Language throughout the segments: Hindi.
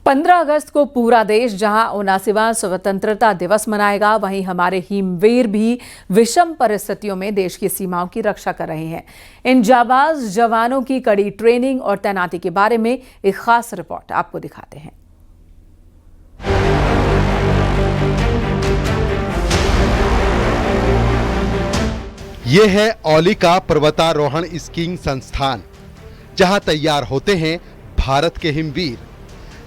15 अगस्त को पूरा देश जहां 79वां स्वतंत्रता दिवस मनाएगा, वहीं हमारे हिमवीर भी विषम परिस्थितियों में देश की सीमाओं की रक्षा कर रहे हैं। इन जाबाज जवानों की कड़ी ट्रेनिंग और तैनाती के बारे में एक खास रिपोर्ट आपको दिखाते हैं। ये है औली का पर्वतारोहण स्कीइंग संस्थान, जहां तैयार होते हैं भारत के हिमवीर।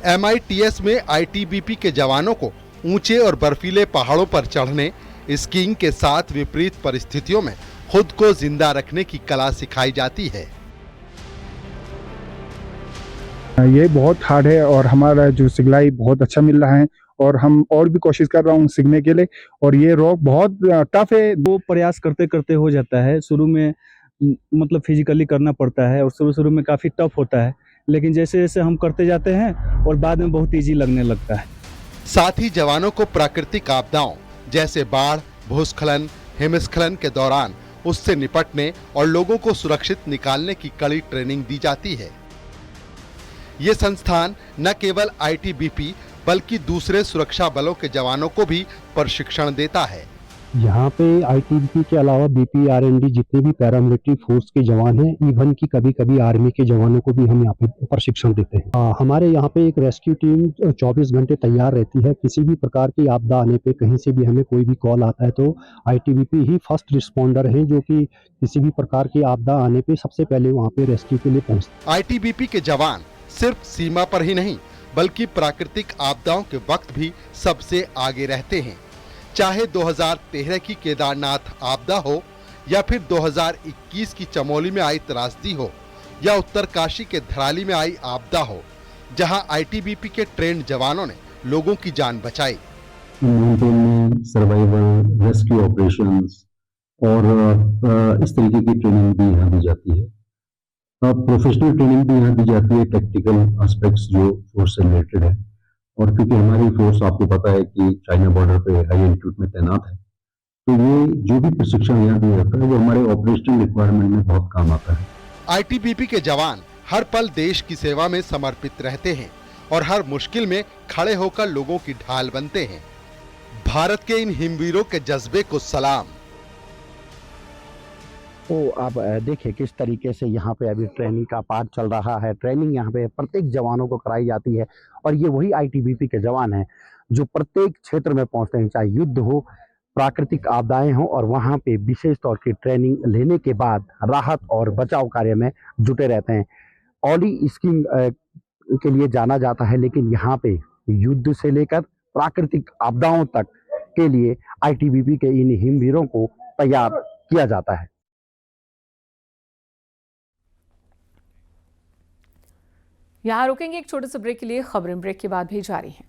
MITS में ITBP के जवानों को ऊंचे और बर्फीले पहाड़ों पर चढ़ने, स्कीइंग के साथ विपरीत परिस्थितियों में खुद को जिंदा रखने की कला सिखाई जाती है। ये बहुत हार्ड है और हमारा जो सिखलाई बहुत अच्छा मिल रहा है और हम और भी कोशिश कर रहा हूँ सीखने के लिए। और ये रॉक बहुत टफ है। वो प्रयास करते करते हो जाता है। शुरू में मतलब फिजिकली करना पड़ता है और शुरू में काफ़ी टफ होता है, लेकिन जैसे जैसे हम करते जाते हैं और बाद में बहुत इजी लगने लगता है। साथ ही जवानों को प्राकृतिक आपदाओं जैसे बाढ़, भूस्खलन, हिमस्खलन के दौरान उससे निपटने और लोगों को सुरक्षित निकालने की कड़ी ट्रेनिंग दी जाती है। ये संस्थान न केवल ITBP बल्कि दूसरे सुरक्षा बलों के जवानों को भी प्रशिक्षण देता है। यहाँ पे ITBP के अलावा BP, RND जितने भी पैरामिलिट्री फोर्स के जवान हैं, इवन की कभी कभी आर्मी के जवानों को भी हम यहाँ पे प्रशिक्षण देते हैं। हमारे यहाँ पे एक रेस्क्यू टीम 24 घंटे तैयार रहती है। किसी भी प्रकार की आपदा आने पे कहीं से भी हमें कोई भी कॉल आता है तो ITBP ही फर्स्ट रिस्पॉन्डर हैं, जो कि किसी भी प्रकार की आपदा आने पे सबसे पहले वहाँ पे रेस्क्यू के लिए पहुँचते हैं। ITBP के जवान सिर्फ सीमा पर ही नहीं बल्कि प्राकृतिक आपदाओं के वक्त भी सबसे आगे रहते हैं। चाहे 2013 की केदारनाथ आपदा हो या फिर 2021 की चमोली में आई त्रासदी हो या उत्तरकाशी के धराली में आई आपदा हो, जहां ITBP के ट्रेंड जवानों ने लोगों की जान बचाई। माउंटेन सर्वाइवल, रेस्क्यू ऑपरेशंस और इस तरीके की ट्रेनिंग भी यहाँ दी जाती है। प्रोफेशनल ट्रेनिंग भी यहाँ दी जाती है, टेक्निकल एस्पेक्ट्स जो फोर्स से रिलेटेड है। और क्योंकि हमारी फोर्स आपको पता है कि चाइना बॉर्डर पे हाई एल्टीट्यूड में तैनात है, तो ये जो भी प्रशिक्षण यहाँ दिया जाता है वो हमारे ऑपरेशनल रिक्वायरमेंट में बहुत काम आता है। ITBP के जवान हर पल देश की सेवा में समर्पित रहते हैं और हर मुश्किल में खड़े होकर लोगों की ढाल बनते हैं। भारत के इन हिमवीरों के जज्बे को सलाम। तो आप देखिए किस तरीके से यहाँ पे अभी ट्रेनिंग का पार्ट चल रहा है। ट्रेनिंग यहाँ पे प्रत्येक जवानों को कराई जाती है और ये वही ITBP के जवान हैं जो प्रत्येक क्षेत्र में पहुँचते हैं, चाहे युद्ध हो, प्राकृतिक आपदाएं हो, और वहाँ पे विशेष तौर की ट्रेनिंग लेने के बाद राहत और बचाव कार्य में जुटे रहते हैं। औली स्कीइंग के लिए जाना जाता है, लेकिन यहाँ पे युद्ध से लेकर प्राकृतिक आपदाओं तक के लिए ITBP के इन हिमवीरों को तैयार किया जाता है। यहाँ रुकेंगे एक छोटे से ब्रेक के लिए। खबरें ब्रेक के बाद भी जारी हैं।